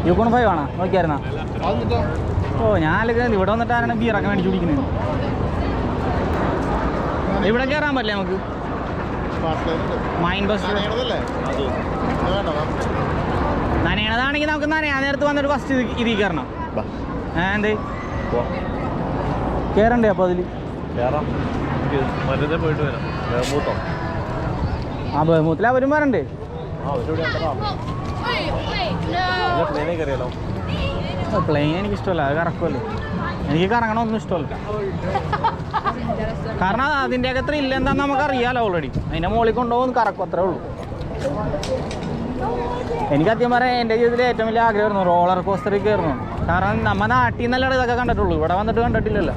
Yukon 5 ആണോ നോക്കിയായിരുന്നാ? ഓ ഞാനൊക്കെ ഇവിടെ വന്നിട്ടാണ് ബിയറൊക്കെ മേടിച്ച് കുടിക്കുന്നത്. ഇവിടെ കയറാൻ പറ്റില്ലേ നമുക്ക്? മൈൻ ബസ് നനയണതാണെങ്കിൽ നമുക്ക് നനയാൻ നേരത്ത് വന്നിട്ട് ഫസ്റ്റ് ഇതിൽ കയറണം. എന്ത് കയറണ്ടേ? അപ്പോൾ അതിൽ ആ ബഹുമൂത്തിൽ അവരും വരണ്ടേ? പ്ലെയിൻ എനിക്കിഷ്ടമല്ല, അത് കറക്കുമല്ലോ. എനിക്ക് കറങ്ങണമൊന്നും ഇഷ്ടമല്ല. കാരണം അതിൻ്റെയൊക്കെ ത്രില്ല് എന്താണെന്ന് നമുക്കറിയാമല്ലോ ഓൾറെഡി. അതിൻ്റെ മുകളിൽ കൊണ്ടുപോകും കറക്കും, അത്രേ ഉള്ളൂ. എനിക്ക് സത്യം പറയാൻ എൻ്റെ ജീവിതത്തിൽ ഏറ്റവും വലിയ ആഗ്രഹമായിരുന്നു റോളർ കോസ്റ്ററിൽ കയറുന്നു. കാരണം നമ്മുടെ നാട്ടിൽ നിന്നല്ലേ ഇതൊക്കെ കണ്ടിട്ടുള്ളൂ, ഇവിടെ വന്നിട്ട് കണ്ടിട്ടില്ലല്ലോ.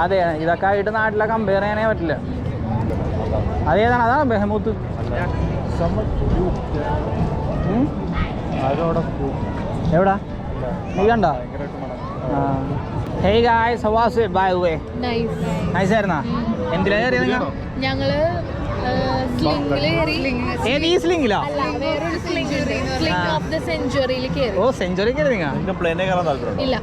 അതെ, ഇതൊക്കെ ആയിട്ട് നാട്ടിലെ കമ്പയർ ചെയ്യാനേ പറ്റില്ല. അതേതാണ്? അതാണ് ബെഹമൂത്ത്. എവിടാ നീ കണ്ടോ? Hey guys, how was it by the way? Nice ആയിരുന്നാ? എന്തിലാ കയറിയത് നിങ്ങൾ? ഞങ്ങള് സ്ലിംഗിലോ? ഓ സെഞ്ചുറി കയറി നിങ്ങൾ? ഇല്ല.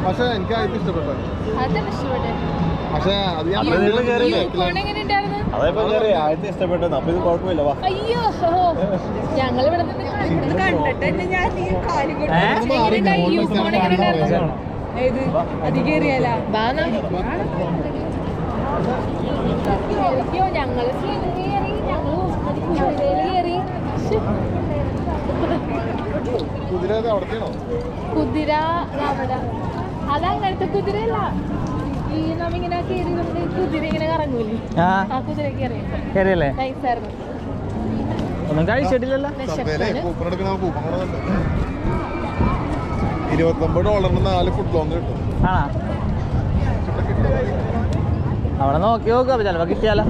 പക്ഷേ എനിക്ക് ആയിട്ട് ഇഷ്ടപ്പെട്ടു. അയ്യോ ഞങ്ങളിവിടെ ഞങ്ങള് കുതിര അവിടെ അതങ്ങനത്തെ കുതിരയല്ല. ഈ നമ്മിങ്ങനെ കയറി കുതിര ഇങ്ങനെ കറങ്ങൂലേ, ആ കുതിര കയറിയല്ലേ? നൈസായിരുന്നു. ഒന്നും കഴിച്ചിട്ടില്ലല്ലോ. $29 4 ഫുഡ് ലോങ് കിട്ടും. ആണോ? അവിടെ നോക്കി നോക്കുക, ചിലപ്പോൾ കിട്ടിയാലോ.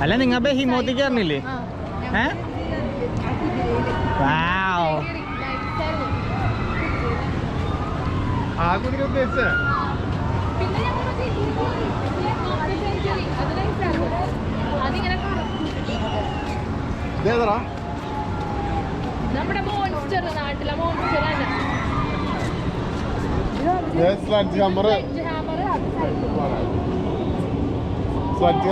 അല്ല നിങ്ങൾ ബെഹിമോത്തിൽ കയറണില്ലേ? നമ്മുടെ മോൺസ്റ്റർ, നാട്ടിലെ മോൺസ്റ്റർ ആണ്. സ്ലഡ്ജ് ഹാമർ സ്ലെഡ്ജ്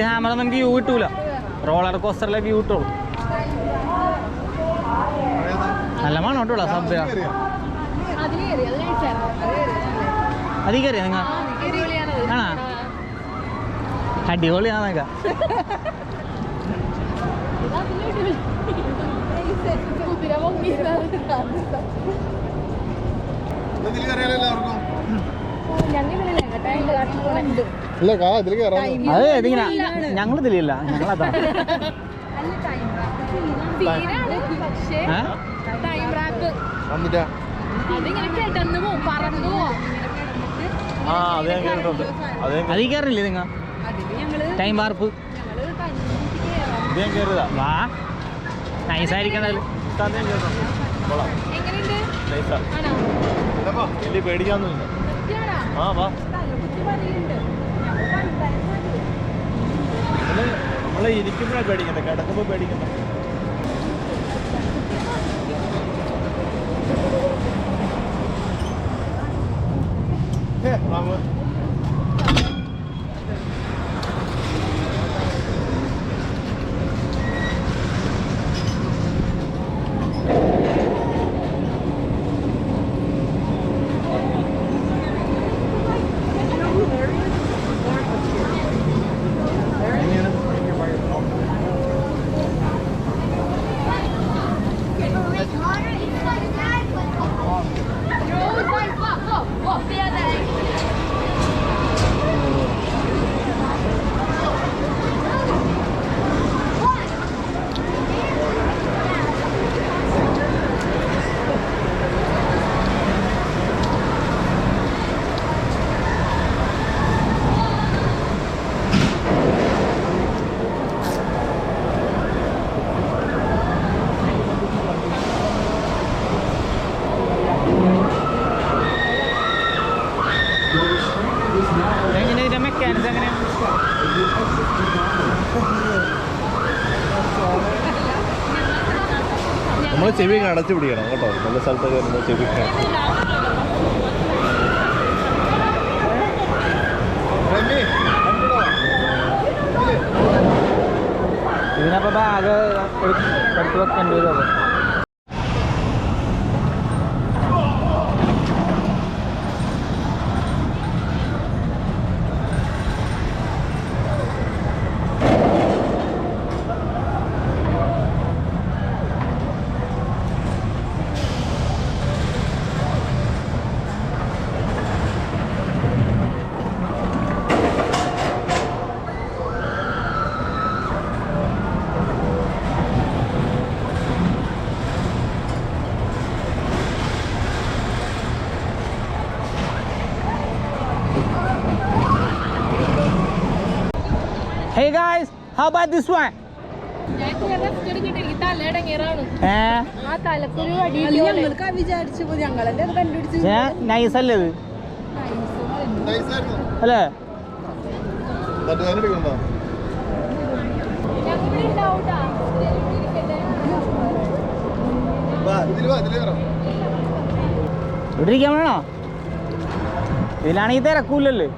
ഹാമർ നമുക്ക് വ്യൂ കിട്ടൂല, റോളർ കോസ്റ്ററിലെ വ്യൂ കിട്ടുള്ളൂ. നല്ല മണം കേട്ടോളൂ. സബ്വേ അതിൽ കയറിയാ നിങ്ങൾ? ആണോ? അടിപൊളിയാണൊക്കെ. അതെ ഇതിങ്ങനെ ഞങ്ങളിതില്ല, ഞങ്ങളതാ. അതിൽ കയറില്ലേ നിങ്ങൾ? ടൈം വാർപ്പ് വാ, നൈസായിരിക്കണല്ലോ. പേടിക്കാന്നൊന്നുമില്ല. നമ്മളെ ഇരിക്കുമ്പോഴാണ് പേടിക്കണ്ട, കിടക്കുമ്പോ പേടിക്കണ്ട. മെക്കാനിക്സ് എങ്ങനെയാണ്? നമ്മൾ ചെവി അടച്ചു പിടിക്കണം കേട്ടോ. നല്ല സ്ഥലത്തൊക്കെ വരുമ്പോൾ ചെവി ഇതിനപ്പോൾ ബാഗ് എടുത്ത് വെക്കേണ്ടി വരും. Hey guys, how about this one? Nice അല്ലേ ഇത്? അല്ലേ? ഇവിടെ ഇരിക്കാൻ വേണോ? ഇതിലാണെങ്കിൽ തിരക്കൂലല്ലേ?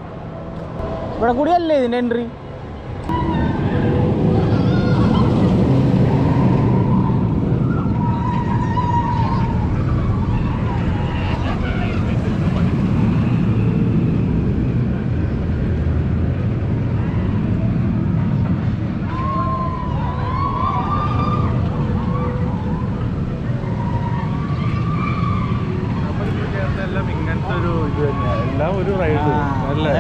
ഇവിടെ കൂടിയല്ലേ ഇതിന്റെ എൻട്രി? എല്ലാം ഒരു റൈഡ് അല്ലേ?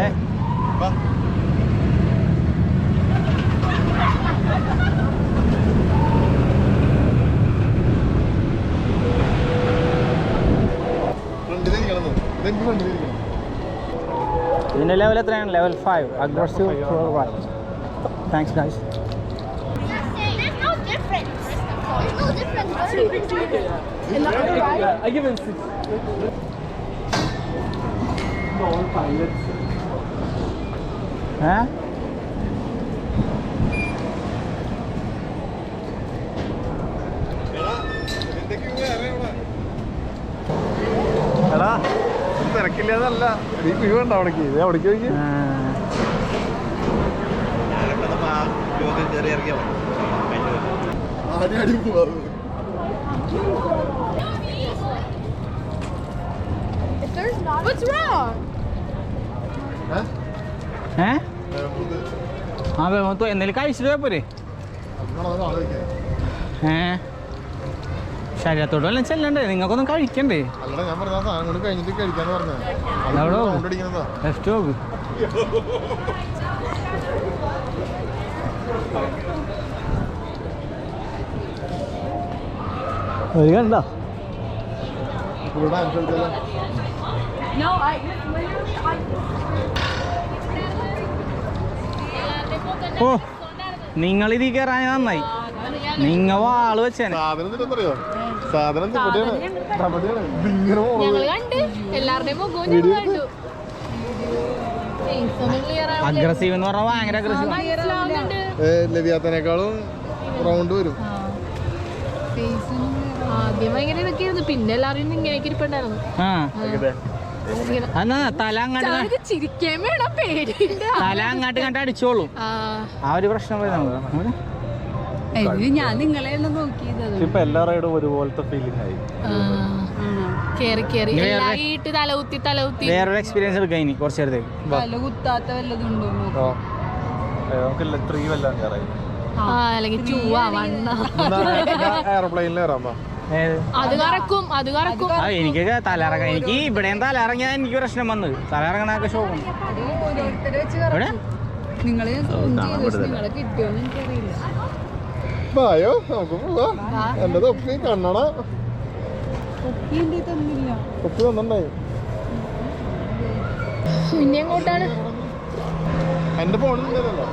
ഇതിന്റെ ലെവൽ എത്രയാണ്? Level 5 aggressive ride. Thanks guys. I give him 6. All pilots. എടാ തിരക്കില്ലാന്നല്ല, നീ വ്യൂ ഉണ്ടോ അവിടേക്ക്? ഇത് അവിടേക്ക് നോക്കി. ആദ്യം അടി പോവാ. What's wrong? അതെ മൊത്തം എന്തെങ്കിലും കഴിച്ചിട്ട് പോരെ? ശരീരത്തോട് വല്ലതും ചെല്ലണ്ടേ? നിങ്ങൾക്കൊന്നും കഴിക്കണ്ടേ? അല്ലടാ, ഞാൻ പറഞ്ഞ സാധനം കൂടി കഴിഞ്ഞിട്ട് കഴിക്കാന്ന് പറഞ്ഞത്. ലെഫ്റ്റ് നോക്ക്. ഒരു കണ്ടോ? No, ഓ, നിങ്ങളിതീ കയറാൻ നന്നായി. നിങ്ങ വാള് വെച്ചേനെ. സാധനം അഗ്രസീവ് എന്ന് പറഞ്ഞാൽ ഭയങ്കര അഗ്രസീവ്. ലവിയാത്തനേക്കാളും റൗണ്ട് വരും. ആദ്യം ഭയങ്കര ഇതൊക്കെയായിരുന്നു, പിന്നെ എല്ലാവരും ഇങ്ങനെയൊക്കെ ഇരിപ്പുണ്ടായിരുന്നു. എന്നാ തല അങ്ങോട്ട് ചിരിക്കാൻ വേണം, പേടി തല അങ്ങോട്ട് കണ്ട് അടിച്ചോളൂ. ആ ഒരു പ്രശ്നം ഞാൻ നിങ്ങളെ നോക്കിയത്. ഇപ്പൊ എല്ലാ റൈഡും ഒരുപോലത്തെ ഫീലിംഗ് ആയി. വേറൊരു എക്സ്പീരിയൻസ് എടുക്കാം ഇനി കുറച്ച് നേരത്തേക്ക്. തലകുത്താത്ത വല്ലതുണ്ടോ? എയർപ്ലെയിനിൽ കയറാം. എനിക്ക് തലയിറങ്ങാൻ, എനിക്ക് ഇവിടെയും തലയിറങ്ങിയാൽ എനിക്ക് പ്രശ്നം വന്നത്. തലയിറങ്ങണൊക്കെ ഷോക്കും. ബായോ, നമുക്ക് പോവാ. എന്റെ തൊപ്പി കണ്ണട തൊപ്പി തന്നിണ്ടായി. പിന്നെ എങ്ങോട്ടാണ്? എന്റെ ഫോണിലല്ലോ.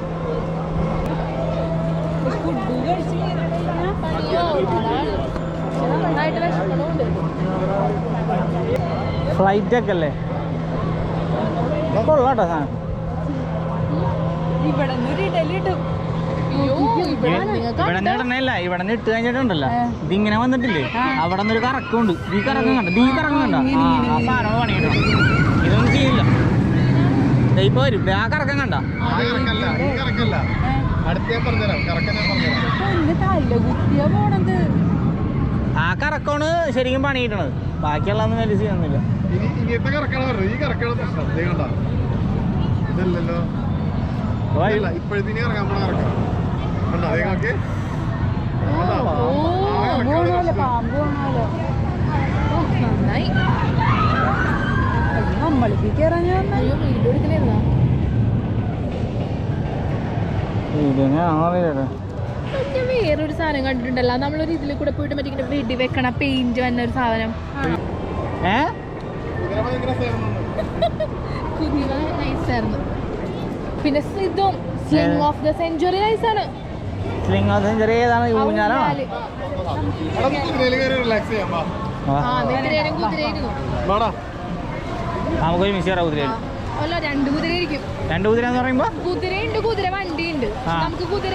ഫ്ലൈറ്റ് ഒക്കെ അല്ലേ? കൊള്ളാട്ടോ സാധനം. ഇവിടെ ഇടണല്ല ഇവിടെ നിന്ന് ഇട്ട് കഴിഞ്ഞിട്ടുണ്ടല്ലോ ഇതിങ്ങനെ വന്നിട്ടില്ലേ അവിടെ നിന്നൊരു കറക്കമുണ്ട് ഈ കറക്കം കണ്ട ഈ കറക്കം കണ്ട ആ സാധനം പണിയിടണം ഇതൊന്നും ചെയ്യില്ല ഇപ്പൊ വരും ആ കറക്കം കണ്ട ആ കറക്കമാണ് ശരിക്കും പണിയിട്ടണത് ബാക്കിയുള്ളതൊന്നും വലിയ ചെയ്യുന്നില്ല ഇങ്ങനത്തെ കറക്കണം ഈ കറക്കണം പ്രശ്നം ഇതല്ലല്ലോ ഇപ്പോഴത്തേന് ഇറങ്ങാൻ പോണ കറക്കാം കണ്ടോ അതേക്ക് നന്നായി ഞാൻ വേറൊരു സാധനം കണ്ടിട്ടുണ്ടല്ലോ നമ്മളൊരു ഇതിൽ കൂടെ പോയിട്ട് മറ്റേ വെടി വെക്കണ പെയിന്റ് വന്ന ഒരു സാധനം കുതിര നൈസായിരുന്നു പിന്നെ ഇതും സ്ലിംഗ് ഓഫ് ദ സെഞ്ചുറി നൈസാണ് സ്ലിംഗ് ഓഫ് സെഞ്ചുറി ഏതാണ് റിലാക്സ് ചെയ്യാം നമുക്കൊരു മിസ് ചെയ്യാം കുതിരയിൽ അല്ല 2 കുതിരയായിരിക്കും 2 കുതിര എന്ന് പറയുമ്പോ കുതിരയുണ്ട് കുതിര വണ്ടിയുണ്ട് നമുക്ക് കുതിര